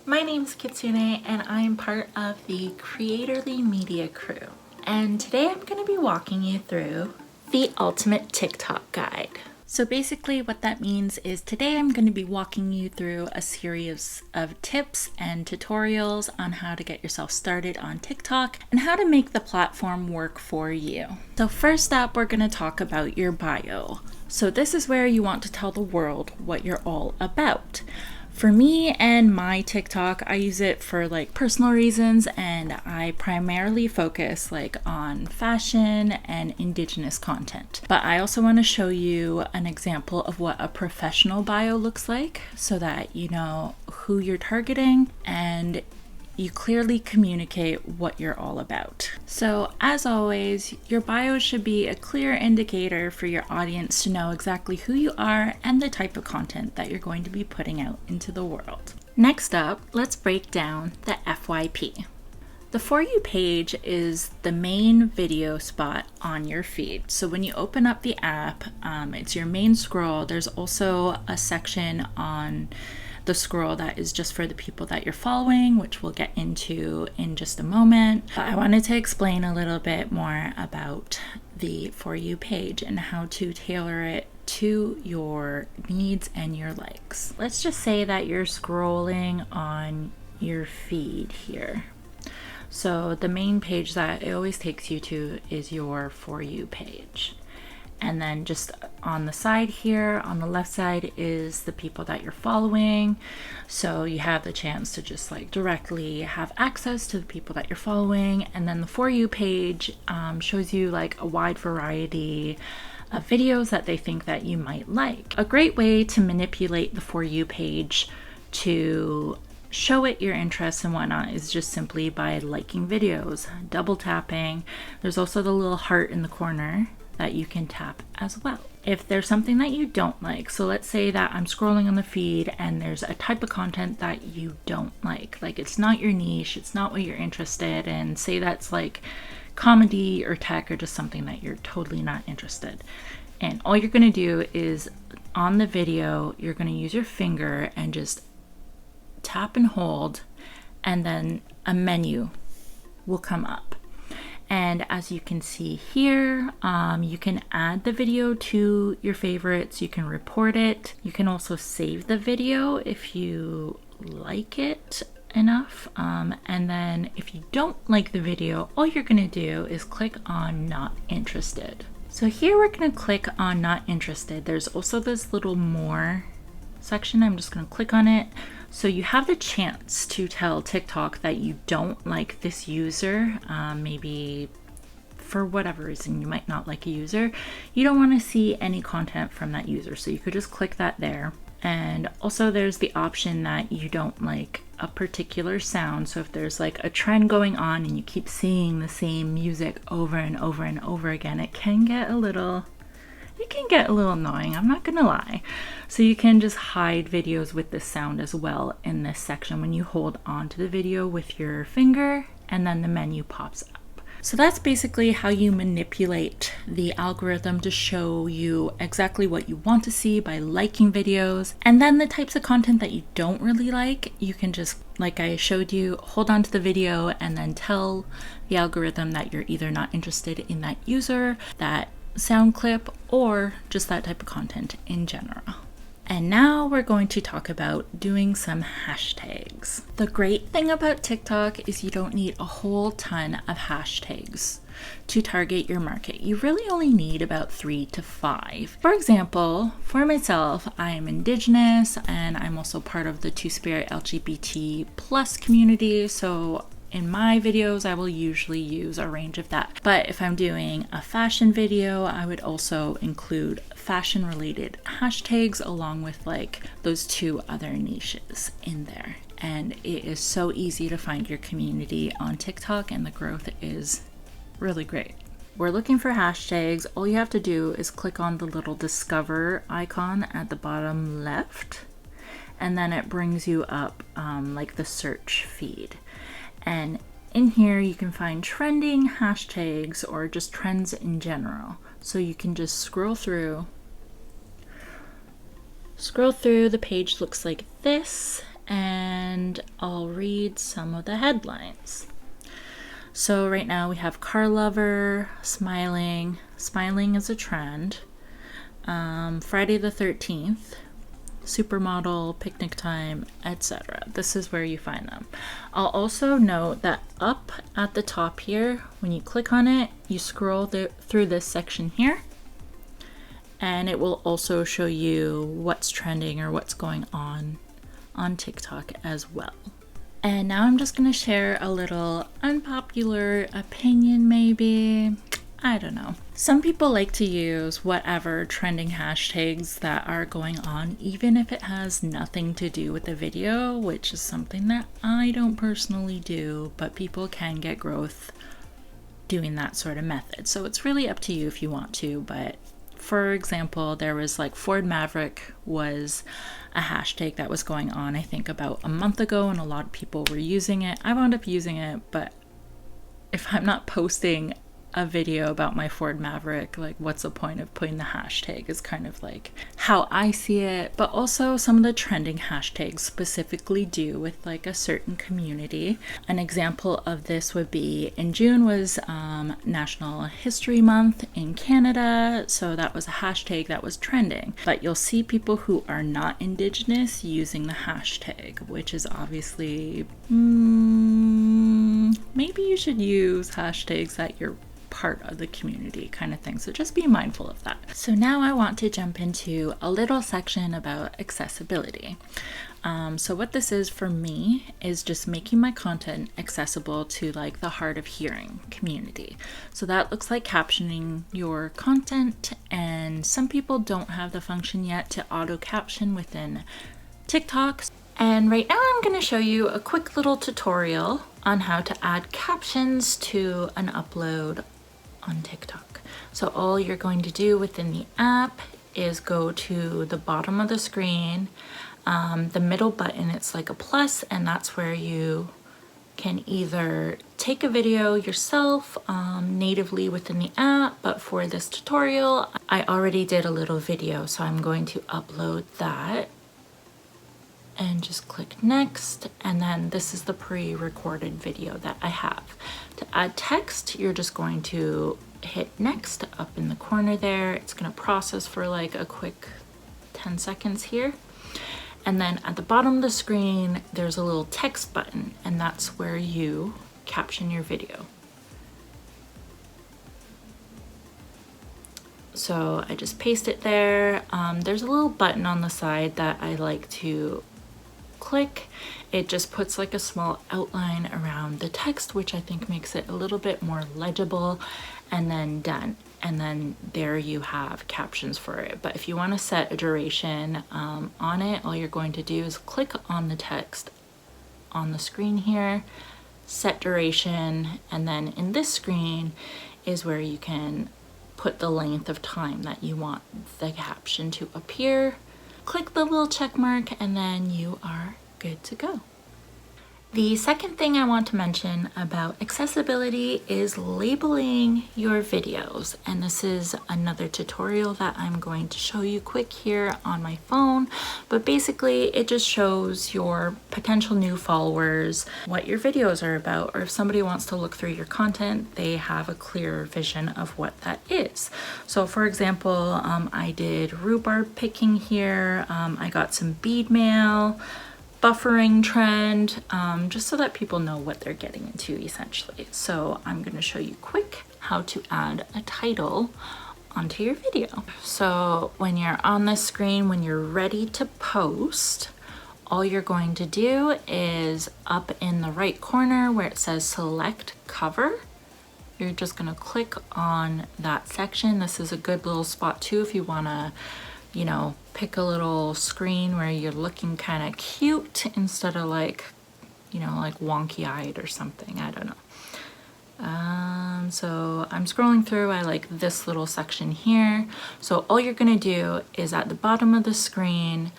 My name's Kitsune and I am part of the Creatorly Media crew. And today I'm going to be walking you through the Ultimate TikTok Guide. So basically what that means is today I'm going to be walking you through a series of tips and tutorials on how to get yourself started on TikTok and how to make the platform work for you. So first up, we're going to talk about your bio. So this is where you want to tell the world what you're all about. For me and my TikTok, I use it for like personal reasons, and I primarily focus like on fashion and indigenous content. But I also want to show you an example of what a professional bio looks like so that you know who you're targeting and you clearly communicate what you're all about. So as always, your bio should be a clear indicator for your audience to know exactly who you are and the type of content that you're going to be putting out into the world. Next up, let's break down the FYP. The For You page is the main video spot on your feed. So when you open up the app, it's your main scroll. There's also a section on the scroll that is just for the people that you're following, which we'll get into in just a moment. But I wanted to explain a little bit more about the For You page and how to tailor it to your needs and your likes. Let's just say that you're scrolling on your feed here. So the main page that it always takes you to is your For You page. And then just on the side here, on the left side is the people that you're following. So you have the chance to just like directly have access to the people that you're following. And then the For You page shows you like a wide variety of videos that they think that you might like. A great way to manipulate the For You page to show it your interests and whatnot is just simply by liking videos, double tapping. There's also the little heart in the corner that you can tap as well. If there's something that you don't like, so let's say that I'm scrolling on the feed and there's a type of content that you don't like it's not your niche, it's not what you're interested in, say that's like comedy or tech or just something that you're totally not interested in, all you're gonna do is on the video, you're gonna use your finger and just tap and hold, and then a menu will come up. And as you can see here, you can add the video to your favorites, you can report it, you can also save the video if you like it enough. And then if you don't like the video, all you're gonna do is click on Not Interested. So here we're gonna click on Not Interested. There's also this little More section. I'm just gonna click on it. So you have the chance to tell TikTok that you don't like this user, maybe for whatever reason you might not like a user. You don't want to see any content from that user, so you could just click that there. And also there's the option that you don't like a particular sound. So if there's like a trend going on and you keep seeing the same music over and over and over again, it can get a little annoying, I'm not gonna lie. So you can just hide videos with this sound as well in this section when you hold on to the video with your finger and then the menu pops up. So that's basically how you manipulate the algorithm to show you exactly what you want to see by liking videos. And then the types of content that you don't really like, you can just, like I showed you, hold on to the video and then tell the algorithm that you're either not interested in that user, that sound clip, or just that type of content in general. And now we're going to talk about doing some hashtags. The great thing about TikTok is you don't need a whole ton of hashtags to target your market. You really only need about 3 to 5. For example, for myself, I am indigenous and I'm also part of the Two Spirit LGBT plus community, so in my videos, I will usually use a range of that. But if I'm doing a fashion video, I would also include fashion related hashtags along with like those 2 other niches in there. And it is so easy to find your community on TikTok, and the growth is really great. We're looking for hashtags. All you have to do is click on the little discover icon at the bottom left, and then it brings you up like the search feed. And in here you can find trending hashtags or just trends in general. So you can just scroll through. The page looks like this, and and I'll read some of the headlines. So right now we have car lover, smiling is a trend, Friday the 13th, supermodel, picnic time, etc. This is where you find them. I'll also note that up at the top here, when you click on it, you scroll through this section here, and it will also show you what's trending or what's going on TikTok as well. And now I'm just going to share a little unpopular opinion, maybe. I don't know. Some people like to use whatever trending hashtags that are going on, even if it has nothing to do with the video, which is something that I don't personally do, but people can get growth doing that sort of method. So it's really up to you if you want to, but for example, there was like Ford Maverick was a hashtag that was going on, I think about a month ago, and a lot of people were using it. I wound up using it, but if I'm not posting a video about my Ford Maverick, like what's the point of putting the hashtag, is kind of like how I see it. But also some of the trending hashtags specifically do with like a certain community. An example of this would be in June was National History Month in Canada, so that was a hashtag that was trending. But you'll see people who are not Indigenous using the hashtag, which is obviously maybe you should use hashtags that you're part of the community kind of thing. So just be mindful of that. So now I want to jump into a little section about accessibility. So what this is for me is just making my content accessible to like the hard of hearing community. So that looks like captioning your content, and some people don't have the function yet to auto caption within TikTok. And right now I'm going to show you a quick little tutorial on how to add captions to an upload on TikTok. So all you're going to do within the app is go to the bottom of the screen, the middle button, it's like a plus, and that's where you can either take a video yourself natively within the app, but for this tutorial I already did a little video, so I'm going to upload that and just click next, and then this is the pre-recorded video that I have. To add text, you're just going to hit next up in the corner there. It's going to process for like a quick 10 seconds here, and then at the bottom of the screen there's a little text button, and that's where you caption your video. So I just paste it there. There's a little button on the side that I like to click. It just puts like a small outline around the text, which I think makes it a little bit more legible, and then done. And then there you have captions for it. But if you want to set a duration on it, all you're going to do is click on the text on the screen here, set duration, and then in this screen is where you can put the length of time that you want the caption to appear. Click the little check mark, and then you are good to go. The second thing I want to mention about accessibility is labeling your videos, and this is another tutorial that I'm going to show you quick here on my phone, but basically it just shows your potential new followers what your videos are about, or if somebody wants to look through your content, they have a clearer vision of what that is. So for example, I did rhubarb picking here, I got some bead mail, buffering trend, just so that people know what they're getting into essentially. So I'm going to show you quick how to add a title onto your video. So when you're on the screen, when you're ready to post, all you're going to do is up in the right corner where it says select cover, you're just going to click on that section. This is a good little spot too if you want to, you know, pick a little screen where you're looking kind of cute instead of like, you know, like wonky-eyed or something. I don't know. So I'm scrolling through, I like this little section here. So all you're gonna do is at the bottom of the screen,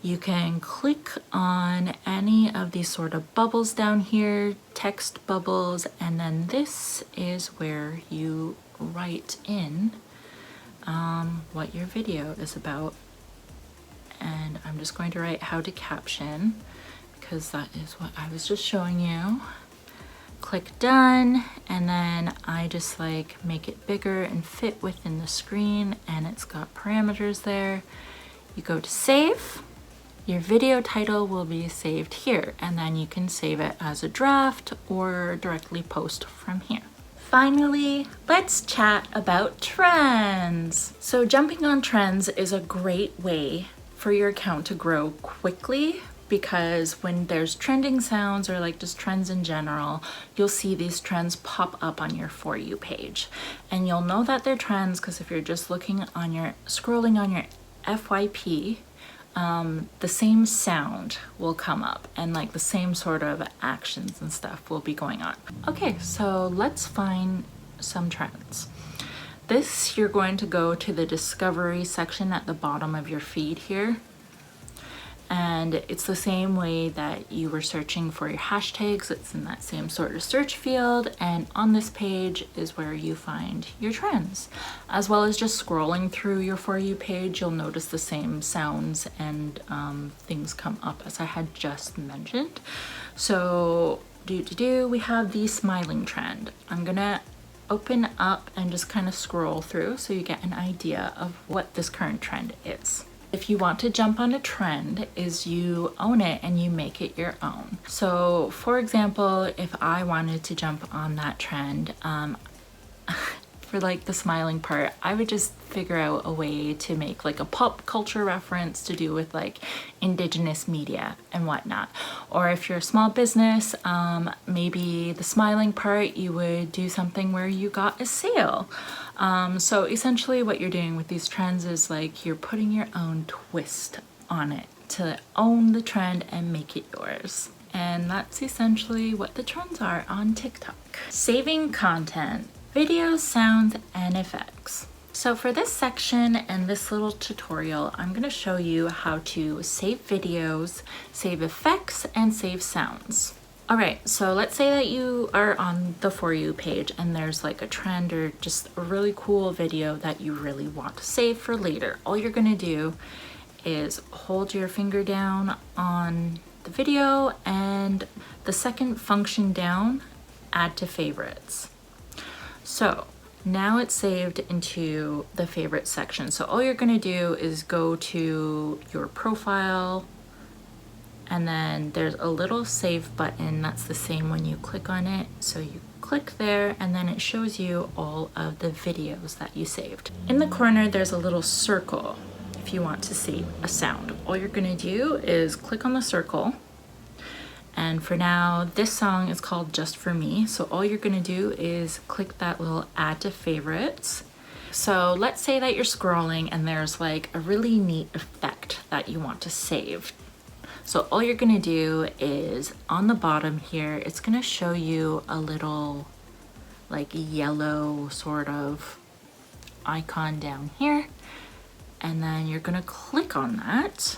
you can click on any of these sort of bubbles down here, text bubbles, and then this is where you write in what your video is about. And I'm just going to write how to caption because that is what I was just showing you. Click done, and then I just like make it bigger and fit within the screen, and it's got parameters there. You go to save. Your video title will be saved here, and then you can save it as a draft or directly post from here. Finally, let's chat about trends. So jumping on trends is a great way for your account to grow quickly, because when there's trending sounds or like just trends in general, you'll see these trends pop up on your For You page. And you'll know that they're trends because if you're just looking on your, scrolling on your FYP, the same sound will come up and like the same sort of actions and stuff will be going on. Okay, so let's find some trends. This, you're going to go to the discovery section at the bottom of your feed here. And it's the same way that you were searching for your hashtags. It's in that same sort of search field. And on this page is where you find your trends. As well as just scrolling through your For You page, you'll notice the same sounds and things come up as I had just mentioned. So we have the smiling trend. I'm gonna open up and just kind of scroll through so you get an idea of what this current trend is. If you want to jump on a trend, is you own it and you make it your own. So for example, if I wanted to jump on that trend, for like the smiling part, I would just figure out a way to make like a pop culture reference to do with like indigenous media and whatnot. Or if you're a small business, maybe the smiling part, you would do something where you got a sale. So essentially what you're doing with these trends is like you're putting your own twist on it to own the trend and make it yours. And that's essentially what the trends are on TikTok. Saving content. Videos, sounds, and effects. So for this section and this little tutorial, I'm going to show you how to save videos, save effects, and save sounds. Alright, so let's say that you are on the For You page and there's like a trend or just a really cool video that you really want to save for later. All you're going to do is hold your finger down on the video and the second function down, add to favorites. So now it's saved into the favorite section. So all you're going to do is go to your profile, and then there's a little save button that's the same when you click on it. So you click there and then it shows you all of the videos that you saved. In the corner there's a little circle if you want to see a sound. All you're going to do is click on the circle. And for now, this song is called Just For Me. So all you're gonna do is click that little add to favorites. So let's say that you're scrolling and there's like a really neat effect that you want to save. So all you're gonna do is on the bottom here, it's gonna show you a little like yellow sort of icon down here. And then you're gonna click on that,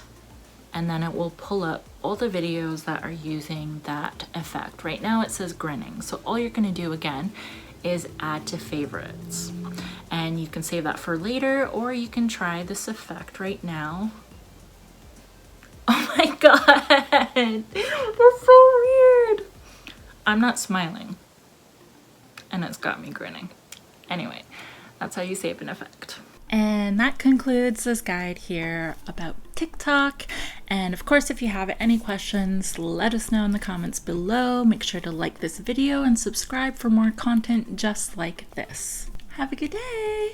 and then it will pull up all the videos that are using that effect. Right now it says grinning. So all you're gonna do again is add to favorites. And you can save that for later, or you can try this effect right now. Oh my God, that's so weird. I'm not smiling and it's got me grinning. Anyway, that's how you save an effect. And that concludes this guide here about TikTok. And of course, if you have any questions, let us know in the comments below. Make sure to like this video and subscribe for more content just like this. Have a good day.